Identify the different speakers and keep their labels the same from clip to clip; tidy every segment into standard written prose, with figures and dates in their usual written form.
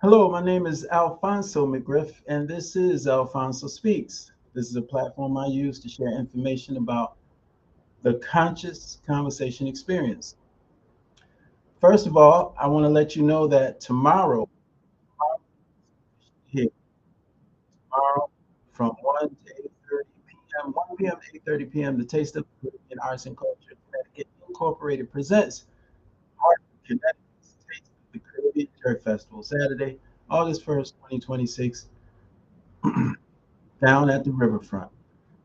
Speaker 1: Hello, my name is Alphonso McGriff, and this is Alphonso Speaks. This is a platform I use to share information about the conscious conversation experience. First of all, I want to let you know that here, tomorrow from 1 to 8:30 p.m., 1 p.m. to 8:30 p.m., the Taste of Caribbean Arts and Culture Connecticut Incorporated presents Art Connecticut's Taste of the Caribbean Jerk Festival, Saturday, August 1st, 2026, down at the riverfront.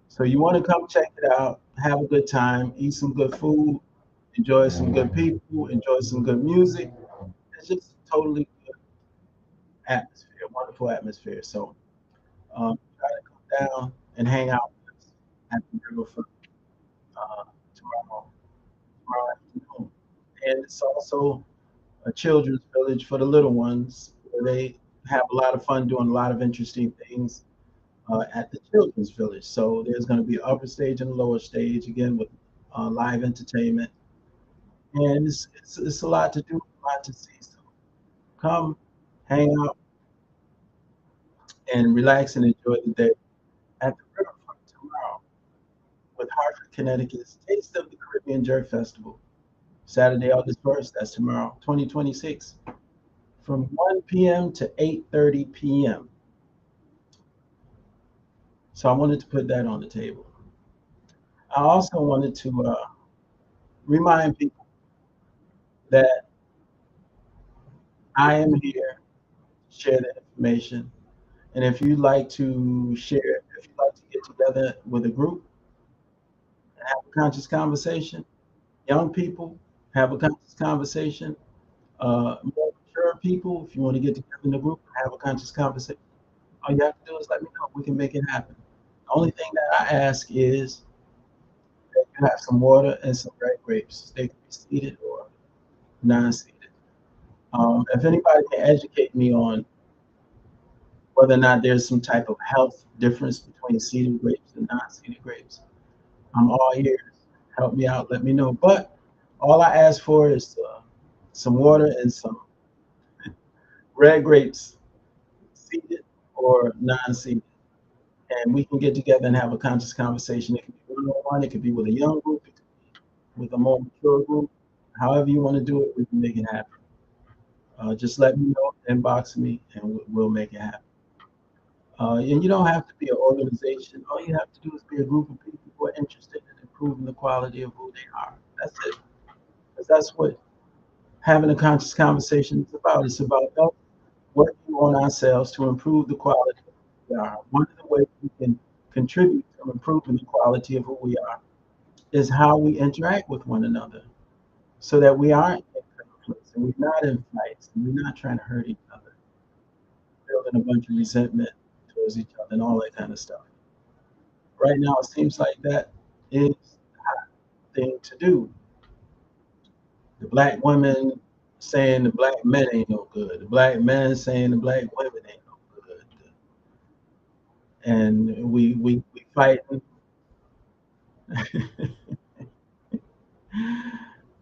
Speaker 1: So you want to come check it out, have a good time, eat some good food, enjoy some good people, enjoy some good music. It's just a totally good atmosphere, wonderful atmosphere. So try to come down and hang out with us at the riverfront uh, tomorrow afternoon. And it's also a children's village for the little ones where they have a lot of fun doing a lot of interesting things at the children's village. So there's going to be upper stage and lower stage again with live entertainment, and it's a lot to do, a lot to see. So come, hang out, and relax and enjoy the day at the riverfront tomorrow with Hartford, Connecticut's Taste of the Caribbean Jerk Festival, Saturday, August 1st. That's tomorrow, 2026, from 1 p.m. to 8:30 p.m. So I wanted to put that on the table. I also wanted to remind people that I am here to share the information. And if you'd like to share, if you'd like to get together with a group and have a conscious conversation, young people have a conscious conversation, more mature people, if you want to get together in a group and have a conscious conversation, all you have to do is let me know. We can make it happen. The only thing that I ask is that you have some water and some red grapes. They can be seeded or non-seeded. If anybody can educate me on whether or not there's some type of health difference between seeded grapes and non-seeded grapes, I'm all ears. Help me out. Let me know. But all I ask for is some water and some red grapes, seeded or non-seeded, and we can get together and have a conscious conversation. It can be one-on-one. It could be with a young group. It could be with a more mature group. However you want to do it, we can make it happen. Just let me know, inbox me, and we'll make it happen. And you don't have to be an organization. All you have to do is be a group of people who are interested in improving the quality of who they are. That's it. Because that's what having a conscious conversation is about. It's about us working on ourselves to improve the quality of who we are. One of the ways we can contribute to improving the quality of who we are is how we interact with one another so that we aren't in conflicts and we're not in fights and we're not trying to hurt each other, building a bunch of resentment towards each other and all that kind of stuff. Right now, it seems like that is the hot thing to do. The black women saying the black men ain't no good. The black men saying the black women ain't no good. And we fighting.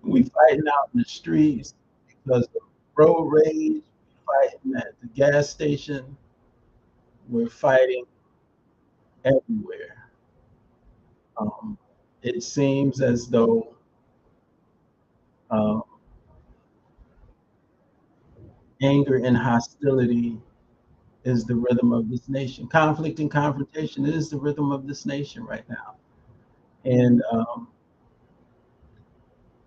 Speaker 1: We fighting out in the streets because of road rage. We fighting at the gas station. We're fighting everywhere. Um, it seems as though uh, anger and hostility is the rhythm of this nation. Conflict and confrontation is the rhythm of this nation right now. And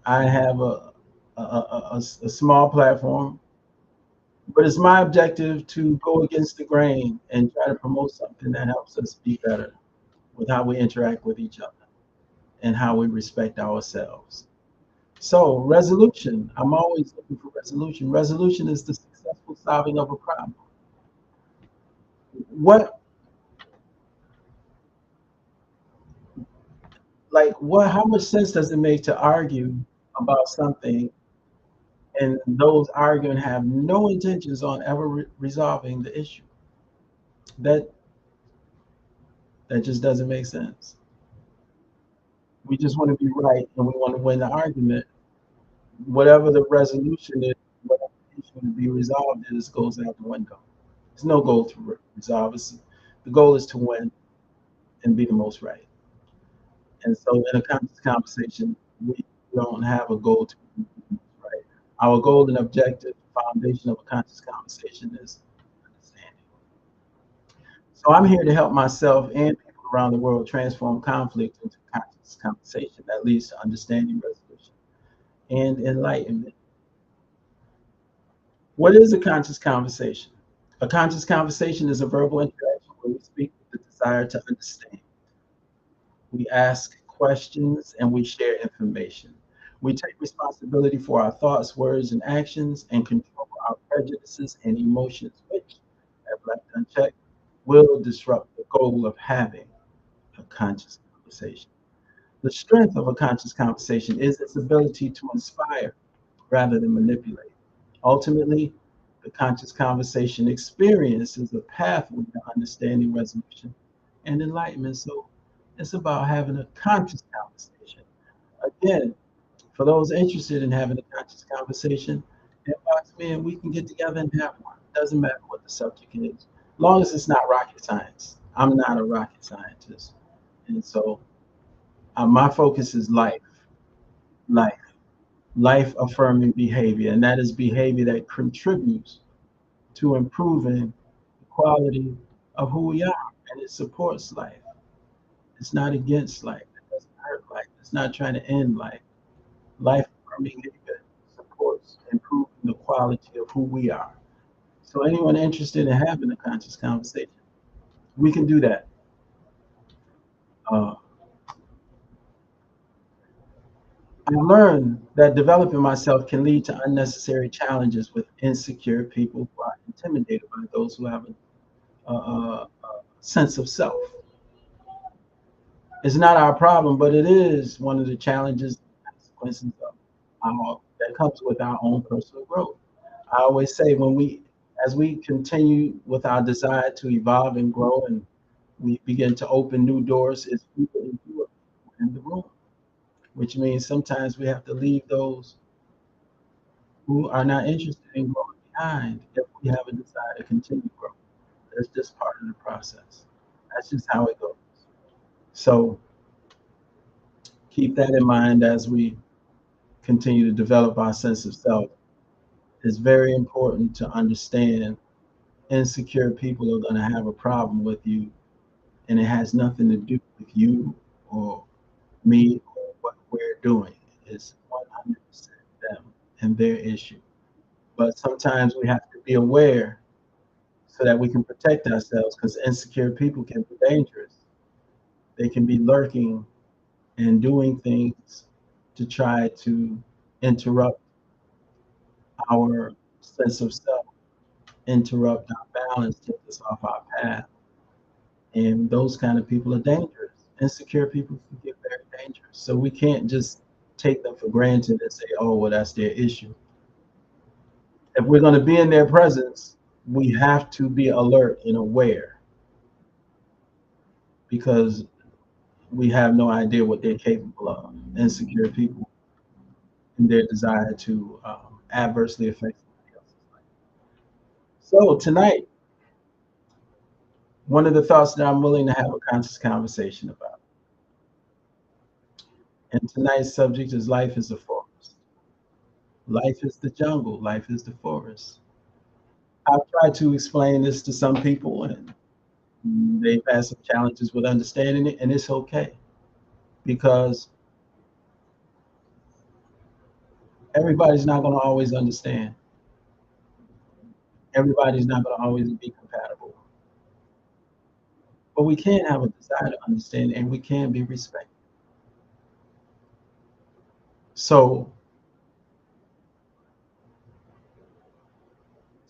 Speaker 1: I have a small platform, but it's my objective to go against the grain and try to promote something that helps us be better with how we interact with each other and how we respect ourselves. So, resolution. I'm always looking for resolution. Resolution is the successful solving of a problem. What, how much sense does it make to argue about something and those arguing have no intentions on ever resolving the issue? That that just doesn't make sense. We just want to be right and we want to win the argument. Whatever the resolution is, whatever issue to be resolved is, goes out the window. There's no goal to resolve. The goal is to win and be the most right. And so, in a conscious conversation, we don't have a goal to be the most right. Our goal and objective, foundation of a conscious conversation is understanding. So, I'm here to help myself and people around the world transform conflict into conscious conversation that leads to understanding, resolution, and enlightenment. What is a conscious conversation? A conscious conversation is a verbal interaction where we speak with the desire to understand. We ask questions and we share information. We take responsibility for our thoughts, words, and actions and control our prejudices and emotions, which, if left unchecked, will disrupt the goal of having a conscious conversation. The strength of a conscious conversation is its ability to inspire rather than manipulate. Ultimately, the conscious conversation experience is a pathway to understanding, resolution, and enlightenment. So it's about having a conscious conversation. Again, for those interested in having a conscious conversation, inbox me and we can get together and have one. Doesn't matter what the subject is, as long as it's not rocket science. I'm not a rocket scientist, and so my focus is life, life affirming behavior, and that is behavior that contributes to improving the quality of who we are, and it supports life. It's not against life. It doesn't hurt life. It's not trying to end life. Life affirming behavior supports improving the quality of who we are. So anyone interested in having a conscious conversation, we can do that. Uh, I learned that developing myself can lead to unnecessary challenges with insecure people who are intimidated by those who have a sense of self. It's not our problem, but it is one of the challenges and consequences of that comes with our own personal growth. I always say as we continue with our desire to evolve and grow, and we begin to open new doors, it's people in the room, which means sometimes we have to leave those who are not interested in growing behind if we have a desire to continue growing. That's just part of the process. That's just how it goes. So keep that in mind as we continue to develop our sense of self. It's very important to understand insecure people are going to have a problem with you, and it has nothing to do with you or me or what we're doing. It's 100% them and their issue. But sometimes we have to be aware so that we can protect ourselves because insecure people can be dangerous. They can be lurking and doing things to try to interrupt our sense of self, interrupt our balance, take us off our path. And those kind of people are dangerous. Insecure people can get very dangerous. So we can't just take them for granted and say, oh, well, that's their issue. If we're going to be in their presence, we have to be alert and aware because we have no idea what they're capable of. Insecure people and their desire to adversely affect somebody else's life. So tonight, one of the thoughts that I'm willing to have a conscious conversation about, and tonight's subject is life is a forest. Life is the jungle. Life is the forest. I've tried to explain this to some people, and they've had some challenges with understanding it, and it's okay because Everybody's not going to always understand. Everybody's not going to always be compatible. But we can have a desire to understand and we can be respected. So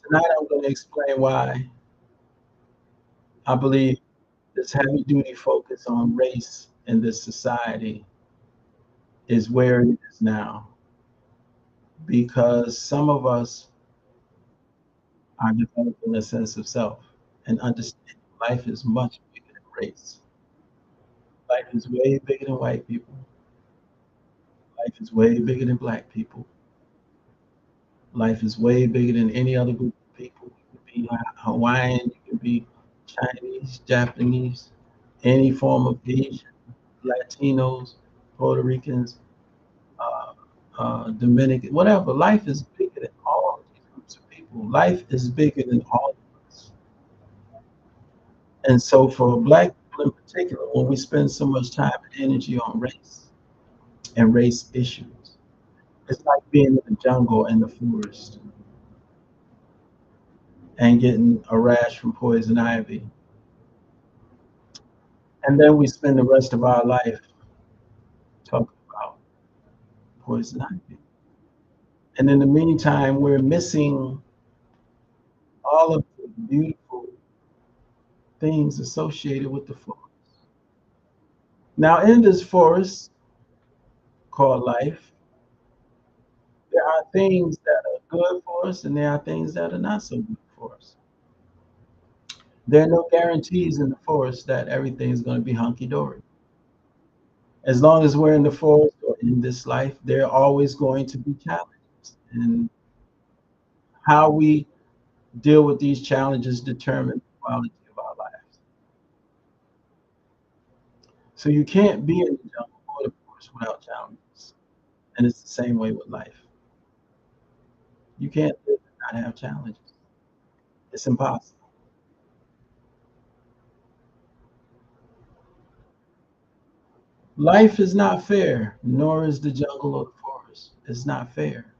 Speaker 1: tonight I'm going to explain why I believe this heavy duty focus on race in this society is where it is now. Because some of us are developing a sense of self and understanding life is much bigger than race. Life is way bigger than white people. Life is way bigger than black people. Life is way bigger than any other group of people. You can be Hawaiian, you can be Chinese, Japanese, any form of Asian, Latinos, Puerto Ricans, uh, Dominican, whatever. Life is bigger than all of these groups of people. Life is bigger than all of us. And so for black people in particular, when we spend so much time and energy on race and race issues, it's like being in the jungle and the forest and getting a rash from poison ivy. And then we spend the rest of our life talking about poison ivy. And in the meantime, we're missing all of the beautiful things associated with the forest. Now, in this forest called life, there are things that are good for us and there are things that are not so good for us. There are no guarantees in the forest that everything is going to be hunky dory. As long as we're in the forest or in this life, there are always going to be challenges. And how we deal with these challenges determine the quality of our lives. So you can't be in the jungle or the forest without challenges. And it's the same way with life. You can't live and not have challenges. It's impossible. Life is not fair, nor is the jungle or the forest. It's not fair.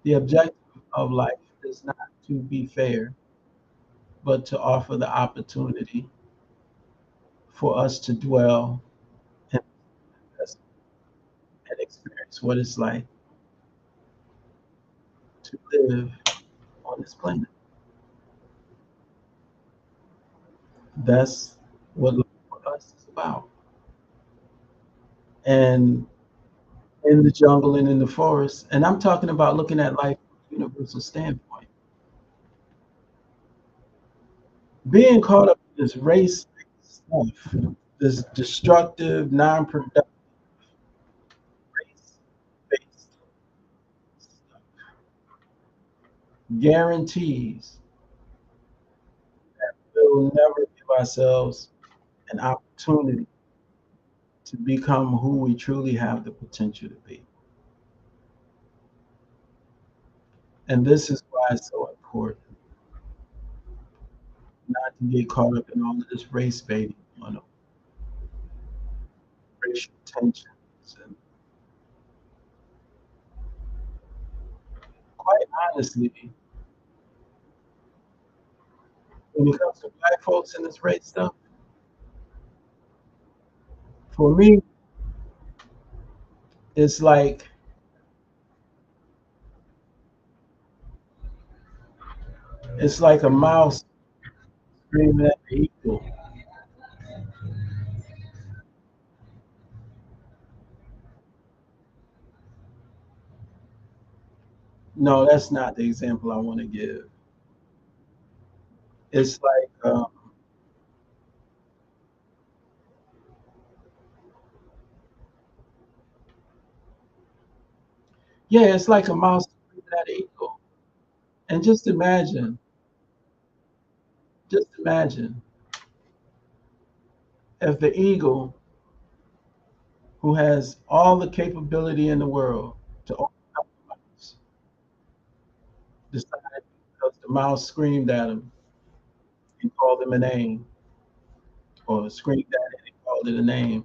Speaker 1: The objective of life is not to be fair, but to offer the opportunity for us to dwell and experience what it's like to live on this planet. That's what life for us is about. And in the jungle and in the forest, and I'm talking about looking at life from a universal standpoint. Being caught up in this race stuff, this destructive, non-productive race-based stuff, guarantees we'll never give ourselves an opportunity to become who we truly have the potential to be. And this is why it's so important not to get caught up in all of this race baiting, racial tensions. And quite honestly, when it comes to black folks in this race stuff, for me, it's like a mouse screaming at the eagle. No, that's not the example I want to give. It's like, yeah, it's like a mouse screaming at an eagle. And just imagine if the eagle, who has all the capability in the world to overcome the mouse, decided because the mouse screamed at him and called him a name, or screamed at it and called it a name.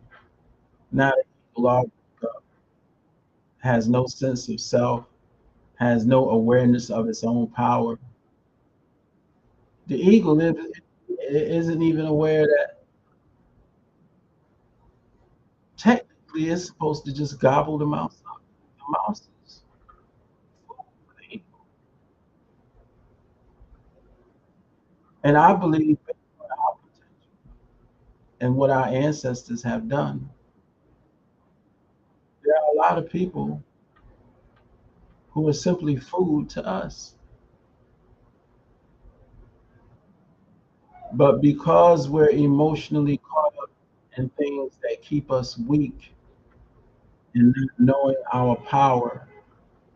Speaker 1: Now the eagle all has no sense of self, has no awareness of its own power. The eagle isn't even aware that technically it's supposed to just gobble the mouse up. The mouse is food. And I believe in what our ancestors have done, there are a lot of people who are simply food to us. But because we're emotionally caught up in things that keep us weak and not knowing our power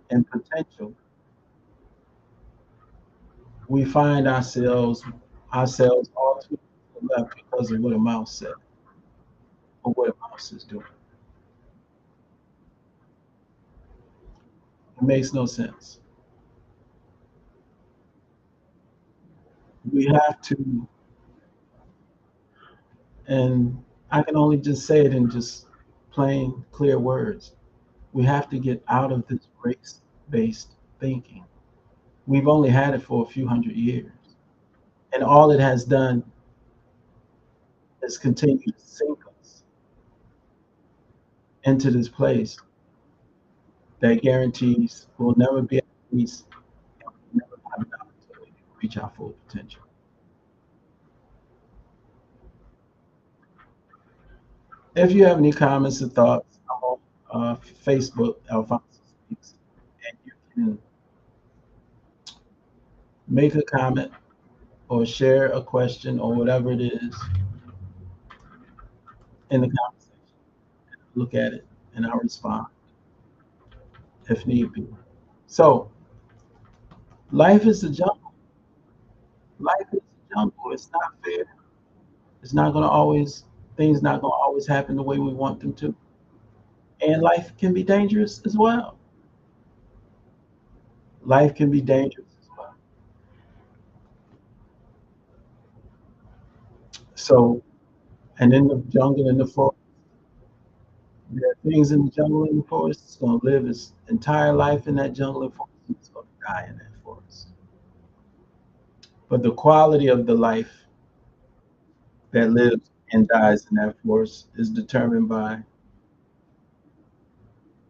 Speaker 1: and potential, we find ourselves all too left because of what a mouse said or what a mouse is doing. It makes no sense. We have to, and I can only just say it in just plain, clear words. We have to get out of this race based thinking. We've only had it for a few hundred years. And all it has done is continue to sink us into this place that guarantees we'll never be at peace and we'll never have an opportunity to reach our full potential. If you have any comments or thoughts, I'm on Facebook, Alphonso Speaks, and you can make a comment or share a question or whatever it is in the conversation. Look at it and I'll respond if need be. So, life is a jungle. Life is a jungle. It's not fair. It's not going to always, things not going to always happen the way we want them to. And life can be dangerous as well. Life can be dangerous as well. So, and in the jungle, in the forest, there are things in the jungle and the forest. It's going to live its entire life in that jungle and forest. And it's going to die in that forest. But the quality of the life that lives and dies in that forest is determined by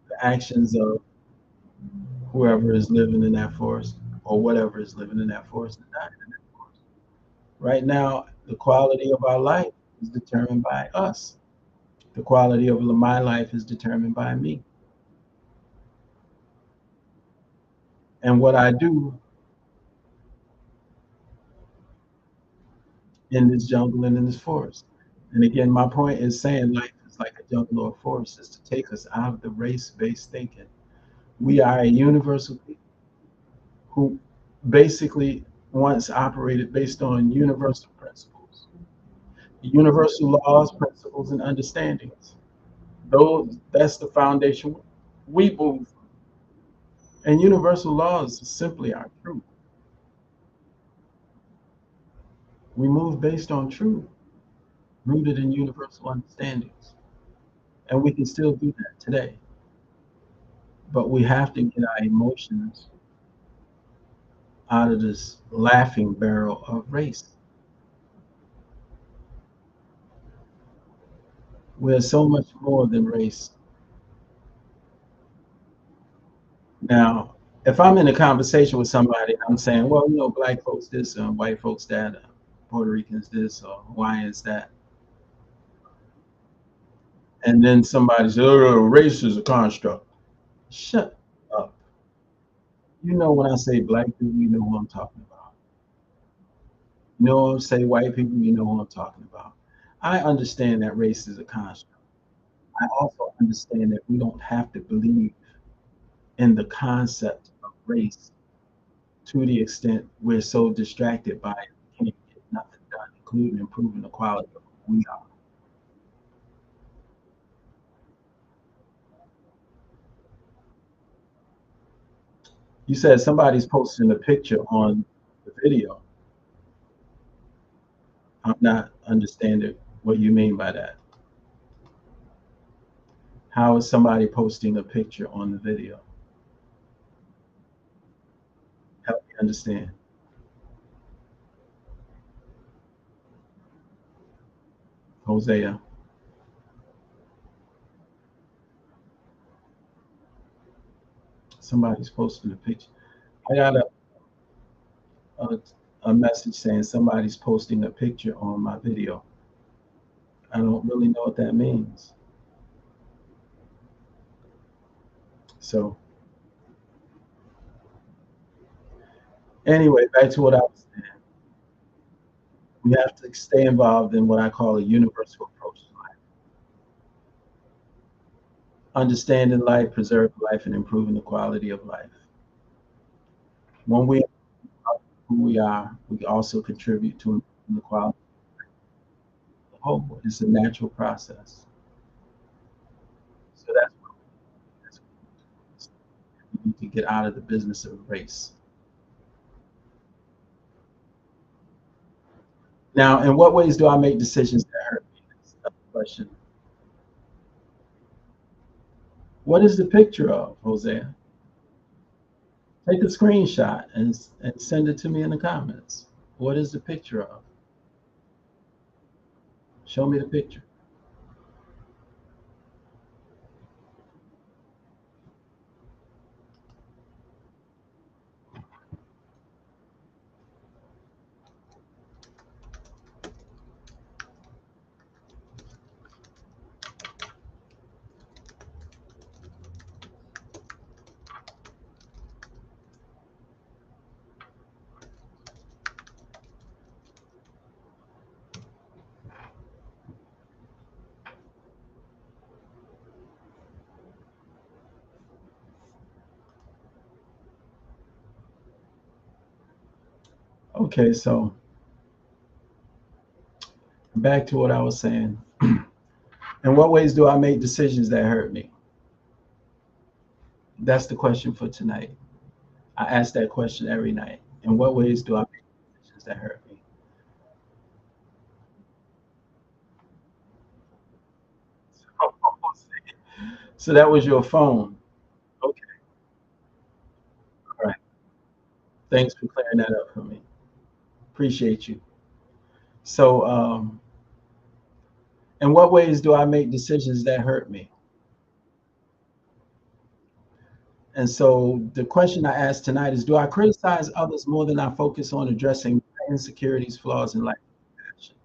Speaker 1: the actions of whoever is living in that forest or whatever is living in that forest and dying in that forest. Right now, the quality of our life is determined by us. The quality of my life is determined by me. And what I do in this jungle and in this forest. And again, my point is saying life is like a jungle or a forest is to take us out of the race based thinking. We are a universal people who basically once operated based on universal principles, universal laws, principles, and understandings. That's the foundation we move. And universal laws simply are truth. We move based on truth, rooted in universal understandings. And we can still do that today. But we have to get our emotions out of this laughing barrel of race. We're so much more than race. Now, if I'm in a conversation with somebody and I'm saying, well, black folks this, white folks that, Puerto Ricans this, or Hawaiians that, and then somebody says, oh, race is a construct. Shut up. You know when I say black people, you know who I'm talking about. You know when I say white people, you know who I'm talking about. I understand that race is a construct. I also understand that we don't have to believe in the concept of race to the extent we're so distracted by it, we can't get nothing done, including improving the quality of who we are. You said somebody's posting a picture on the video. I'm not understanding what you mean by that. How is somebody posting a picture on the video? Understand. Hosea. Somebody's posting a picture. I got a, a message saying somebody's posting a picture on my video. I don't really know what that means. So anyway, back to what I was saying. We have to stay involved in what I call a universal approach to life. Understanding life, preserving life, and improving the quality of life. When we are who we are, we also contribute to improving the quality of the whole. It's a natural process. So that's what we need to get out of the business of race. Now, in what ways do I make decisions that hurt me? That's another question. What is the picture of, Hosea? Take a screenshot and send it to me in the comments. What is the picture of? Show me the picture. Okay, so back to what I was saying. In what ways do I make decisions that hurt me? That's the question for tonight. I ask that question every night. In what ways do I make decisions that hurt me? So that was your phone. Okay, all right. Thanks for clearing that up for me. Appreciate you. So, in what ways do I make decisions that hurt me? And so the question I asked tonight is, do I criticize others more than I focus on addressing my insecurities, flaws, and lack of compassion?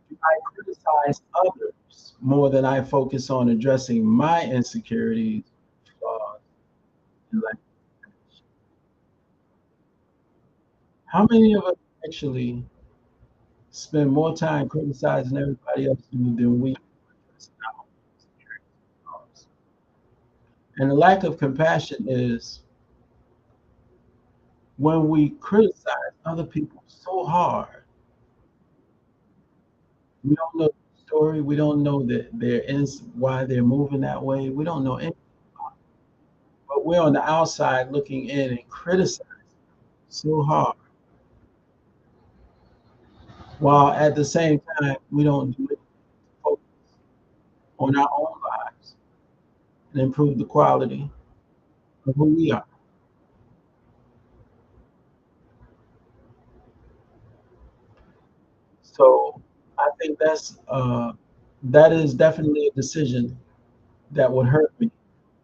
Speaker 1: Do I criticize others more than I focus on addressing my insecurities, flaws, and lack of compassion? How many of us actually spend more time criticizing everybody else than we address our own insecurities and flaws? And the lack of compassion is when we criticize other people so hard. We don't know the story. We don't know that why they're moving that way. We don't know anything, but we're on the outside looking in and criticizing so hard, while at the same time we don't do it to focus on our own lives and improve the quality of who we are. So I think that is definitely a decision that would hurt me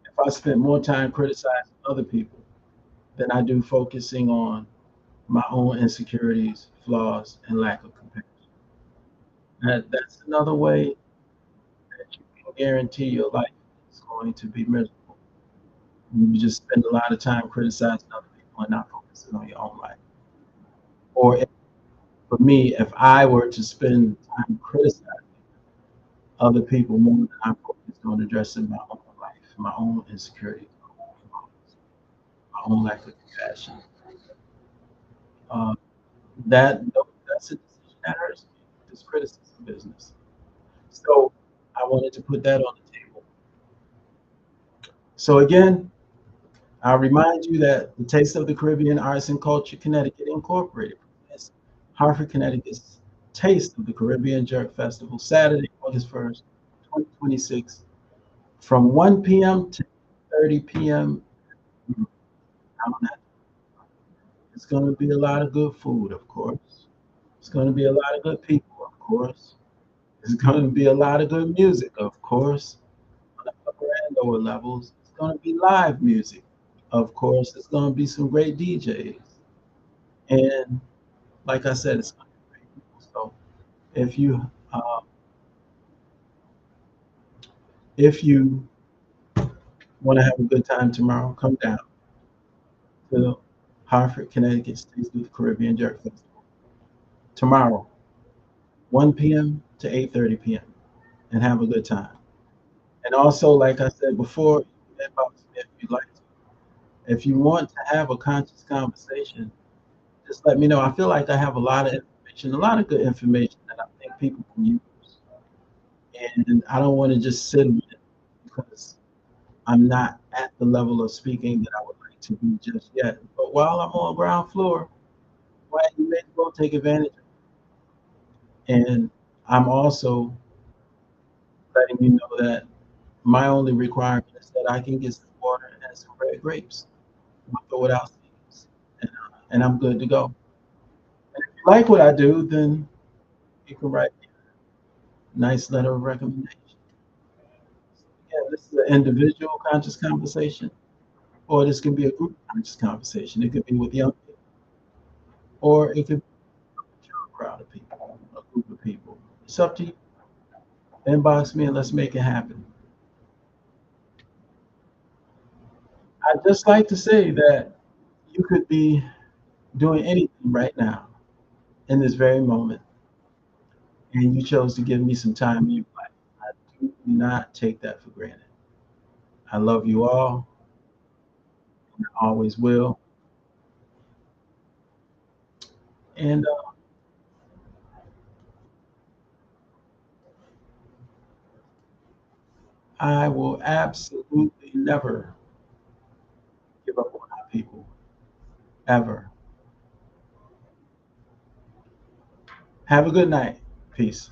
Speaker 1: if I spent more time criticizing other people than I do focusing on my own insecurities, flaws, and lack of compassion. That's another way that you can guarantee your life is going to be miserable. You just spend a lot of time criticizing other people and not focusing on your own life. Or for me, if I were to spend time criticizing other people more than I'm focused on addressing my own life, my own insecurities, my own lack of compassion, uh, that's a decision that hurts me. This criticism business. So I wanted to put that on the table. So again, I'll remind you that the Taste of the Caribbean Arts and Culture Connecticut Incorporated presents Hartford, Connecticut's Taste of the Caribbean Jerk Festival, Saturday, August 1st, 2026, from 1 p.m. to 30 p.m. It's going to be a lot of good food, of course. It's going to be a lot of good people, of course. It's going to be a lot of good music, of course. On the upper and lower levels, it's going to be live music. Of course, it's going to be some great DJs. And like I said, it's going to be great people. So if you uh, if you want to have a good time tomorrow, come down to Hartford, Connecticut States Youth Caribbean Jerk Festival tomorrow, 1 p.m. to 8:30 p.m. and have a good time. And also, like I said before, inbox me if you'd like to. If you want to have a conscious conversation, just let me know. I feel like I have a lot of information, a lot of good information that I think people can use. And I don't want to just sit with it because I'm not at the level of speaking that I would like to be just yet. But while I'm on ground floor, why you may as well take advantage. And I'm also letting you know that my only requirement is that I can get some water and some red grapes with or without seeds. And I'm good to go. And if you like what I do, then you can write me a nice letter of recommendation. Yeah, this is an individual conscious conversation, or this can be a group conscious conversation. It could be with young people, or it could be with a crowd of people, a group of people. It's up to you. Inbox me and let's make it happen. I'd just like to say that you could be doing anything right now in this very moment, and you chose to give me some time in your life. I do not take that for granted. I love you all, and I always will. And I will absolutely never give up on our people, ever. Have a good night. Peace.